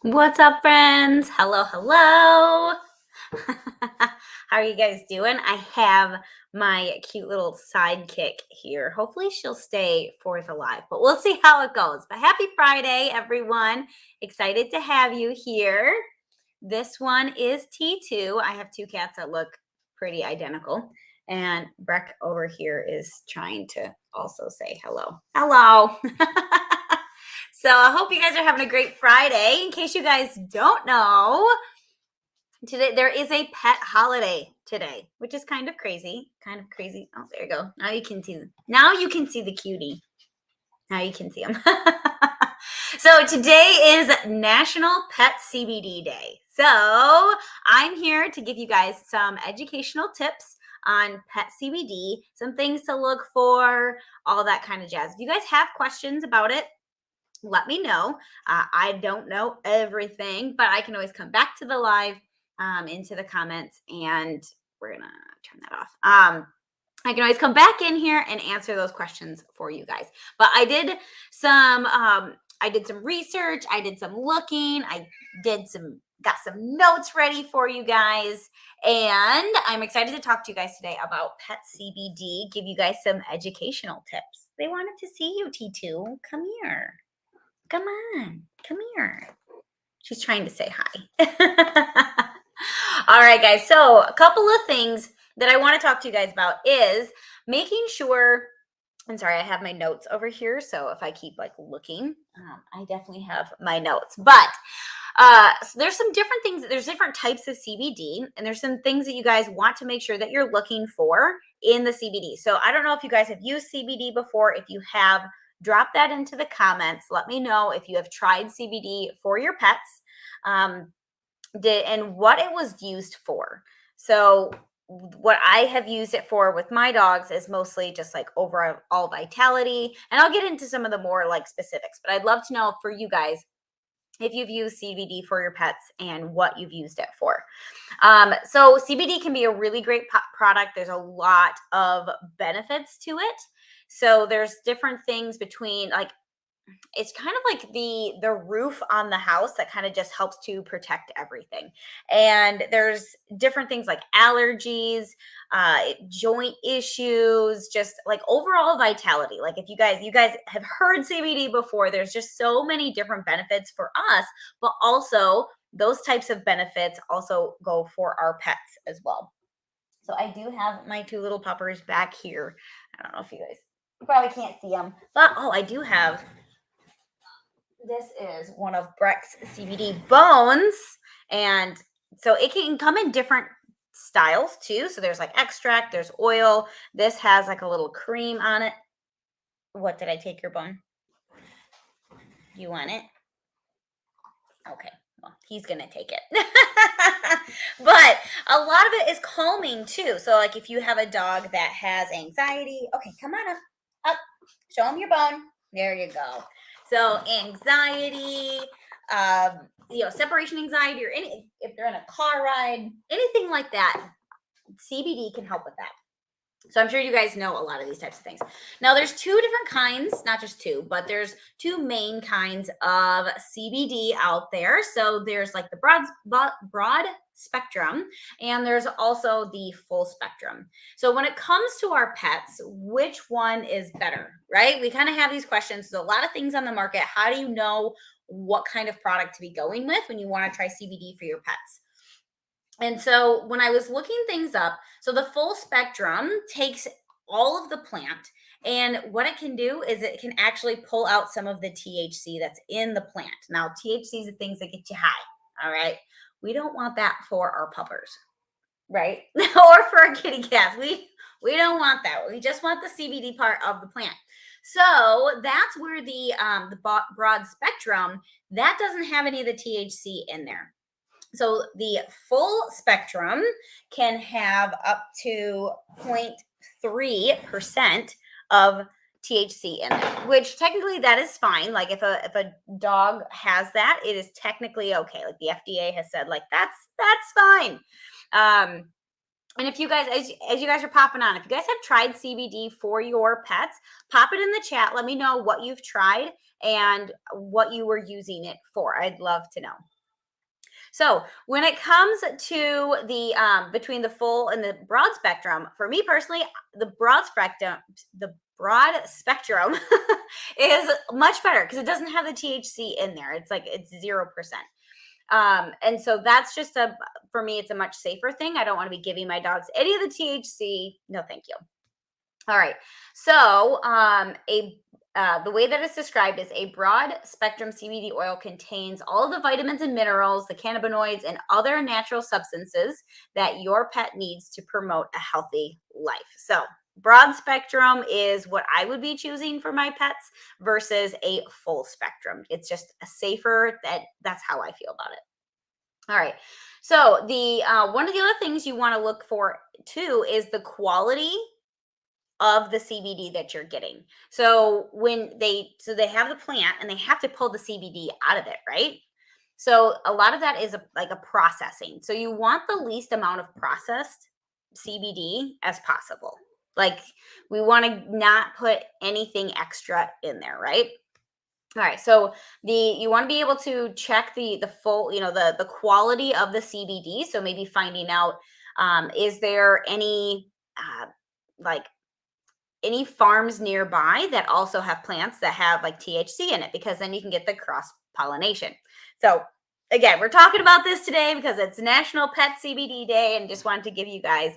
What's up, friends? Hello, hello. How are you guys doing? I have my cute little sidekick here. Hopefully, she'll stay for the live, but we'll see how it goes. But happy Friday, everyone. Excited to have you here. This one is T2. I have two cats that look pretty identical. And Breck over here is trying to also say hello. Hello. So I hope you guys are having a great Friday. In case you guys don't know, today there is a pet holiday today, which is kind of crazy. Kind of crazy. Oh, there you go. Now you can see. Now you can see the cutie. Now you can see him. So today is National Pet CBD Day. So I'm here to give you guys some educational tips on pet CBD, some things to look for, all that kind of jazz. If you guys have questions about it, let me know. I don't know everything, but I can always come back to the live, into the comments, and we're gonna turn that off. I can always come back in here and answer those questions for you guys. But I did some research, I did some looking, got some notes ready for you guys, and I'm excited to talk to you guys today about Pet CBD, give you guys some educational tips. They wanted to see you, T2. Come here. Come on, come here. She's trying to say hi. All right, guys. So a couple of things that I want to talk to you guys about is making sure, I'm sorry, I have my notes over here. So if I keep looking, I definitely have my notes. But so there's some different things. There's different types of CBD, and there's some things that you guys want to make sure that you're looking for in the CBD. So I don't know if you guys have used CBD before. If you have, drop that into the comments. Let me know if you have tried CBD for your pets, and what it was used for. So what I have used it for with my dogs is mostly just overall vitality, and I'll get into some of the more specifics, but I'd love to know for you guys if you've used CBD for your pets and what you've used it for. So CBD can be a really great product. There's a lot of benefits to it. So there's different things between it's kind of like the roof on the house that kind of just helps to protect everything. And there's different things like allergies, joint issues, just overall vitality. Like if you guys have heard CBD before, there's just so many different benefits for us, but also those types of benefits also go for our pets as well. So I do have my two little puppers back here. I don't know if you probably can't see them, but I do have, this is one of Breck's CBD bones. And so it can come in different styles too. So there's extract, there's oil. This has a little cream on it. What, did I take your bone? You want it? Okay. Well, he's going to take it. But a lot of it is calming too. So if you have a dog that has anxiety, okay, come on up. Show him your bone. There you go. So anxiety, separation anxiety, or if they're in a car ride, anything like that, CBD can help with that. So I'm sure you guys know a lot of these types of things. Now there's two different kinds, not just two, but there's two main kinds of CBD out there. So there's the broad spectrum, and there's also the full spectrum. So when it comes to our pets, which one is better, right? We kind of have these questions. There's a lot of things on the market. How do you know what kind of product to be going with when you want to try CBD for your pets? And so when I was looking things up, so the full spectrum takes all of the plant, and what it can do is it can actually pull out some of the THC that's in the plant. Now, THC is the things that get you high. All right. We don't want that for our puppers, right? Or for our kitty cats. We don't want that. We just want the CBD part of the plant. So that's where the broad spectrum, that doesn't have any of the THC in there. So the full spectrum can have up to 0.3% of THC in it, which technically that is fine. If a dog has that, it is technically okay. The FDA has said that's fine. And if you guys, as you guys are popping on, if you guys have tried CBD for your pets, pop it in the chat. Let me know what you've tried and what you were using it for. I'd love to know. So when it comes to the between the full and the broad spectrum, for me personally, the broad spectrum is much better because it doesn't have the THC in there. It's like it's 0%. And so that's just for me, it's a much safer thing. I don't want to be giving my dogs any of the THC. No, thank you. All right. So, the way that it's described is a broad spectrum CBD oil contains all of the vitamins and minerals, the cannabinoids, and other natural substances that your pet needs to promote a healthy life. So, broad spectrum is what I would be choosing for my pets versus a full spectrum. It's just a safer. That's how I feel about it. All right. So the one of the other things you want to look for too is the quality of the CBD that you're getting. So they have the plant and they have to pull the CBD out of it, right? So a lot of that is like a processing. So you want the least amount of processed CBD as possible. Like we want to not put anything extra in there, right? All right, so you want to be able to check the full, the quality of the CBD. So maybe finding out, is there any like any farms nearby that also have plants that have like THC in it, because then you can get the cross pollination. So again, we're talking about this today because it's National Pet CBD Day, and just wanted to give you guys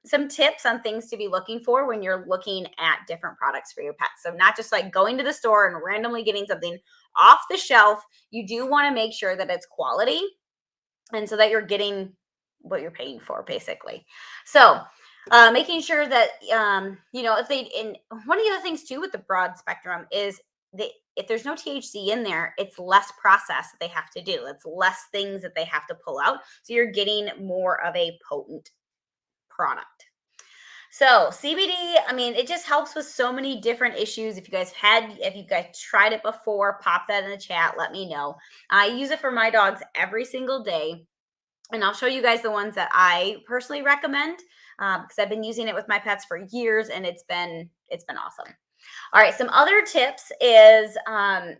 some tips on things to be looking for when you're looking at different products for your pets. So not just like going to the store and randomly getting something off the shelf. You do want to make sure that it's quality and so that you're getting what you're paying for, basically. So making sure that if they, and one of the other things too with the broad spectrum is if there's no THC in there, it's less process that they have to do. It's less things that they have to pull out. So you're getting more of a potent product. So CBD, I mean, it just helps with so many different issues. If you guys tried it before, pop that in the chat. Let me know. I use it for my dogs every single day, and I'll show you guys the ones that I personally recommend because I've been using it with my pets for years, and it's been awesome. All right, some other tips is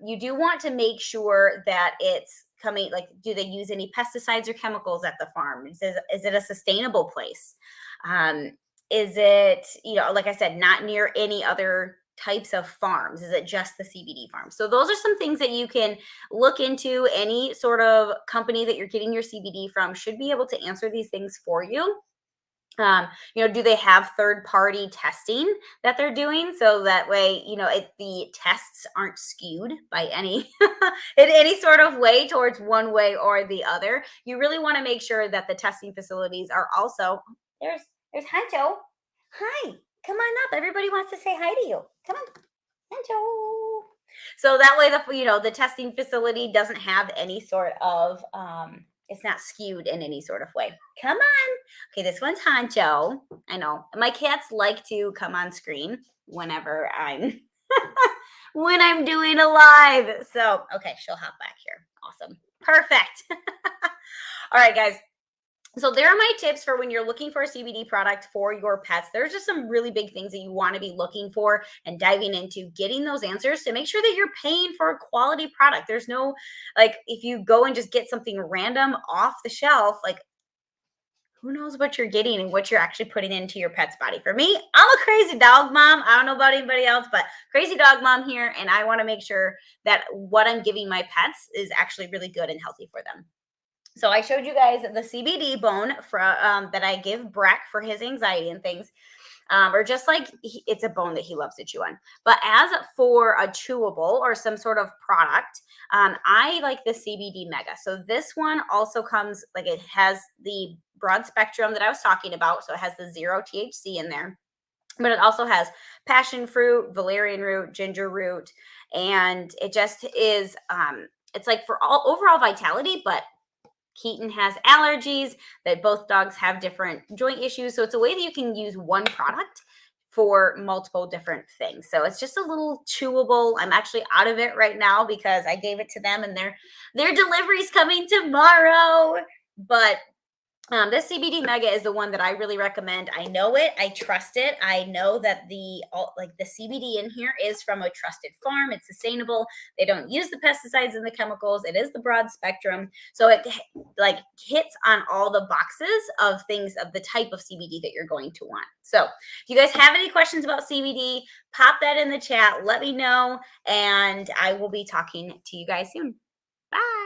you do want to make sure that it's coming. Like, do they use any pesticides or chemicals at the farm? Is it a sustainable place? Is it, like I said, not near any other types of farms? Is it just the CBD farm? So those are some things that you can look into. Any sort of company that you're getting your CBD from should be able to answer these things for you. Do they have third party testing that they're doing? So that way, the tests aren't skewed by any, in any sort of way towards one way or the other. You really want to make sure that the testing facilities are also, there's Huncho. Hi, come on up. Everybody wants to say hi to you. Come on, Huncho. So that way, the testing facility doesn't have any sort of, it's not skewed in any sort of way. Come on. Okay, this one's Honcho. I know. My cats like to come on screen whenever I'm when I'm doing a live. So, okay, she'll hop back here. Awesome. Perfect. All right, guys. So there are my tips for when you're looking for a CBD product for your pets. There's just some really big things that you want to be looking for and diving into, getting those answers to make sure that you're paying for a quality product. There's no, like, if you go and just get something random off the shelf, like, who knows what you're getting and what you're actually putting into your pet's body. For me, I'm a crazy dog mom. I don't know about anybody else, but crazy dog mom here. And I want to make sure that what I'm giving my pets is actually really good and healthy for them. So I showed you guys the CBD bone that I give Breck for his anxiety and things, or just like it's a bone that he loves to chew on. But as for a chewable or some sort of product, I like the CBD Mega. So this one also comes, like, it has the broad spectrum that I was talking about. So it has the 0 THC in there, but it also has passion fruit, valerian root, ginger root, and it just is, it's like for all overall vitality, but Keaton has allergies, that both dogs have different joint issues. So it's a way that you can use one product for multiple different things. So it's just a little chewable. I'm actually out of it right now because I gave it to them and their delivery's coming tomorrow. But This CBD Mega is the one that I really recommend. I know it. I trust it. I know that the CBD in here is from a trusted farm. It's sustainable. They don't use the pesticides and the chemicals. It is the broad spectrum, so it like hits on all the boxes of things of the type of CBD that you're going to want. So, if you guys have any questions about CBD, pop that in the chat. Let me know, and I will be talking to you guys soon. Bye.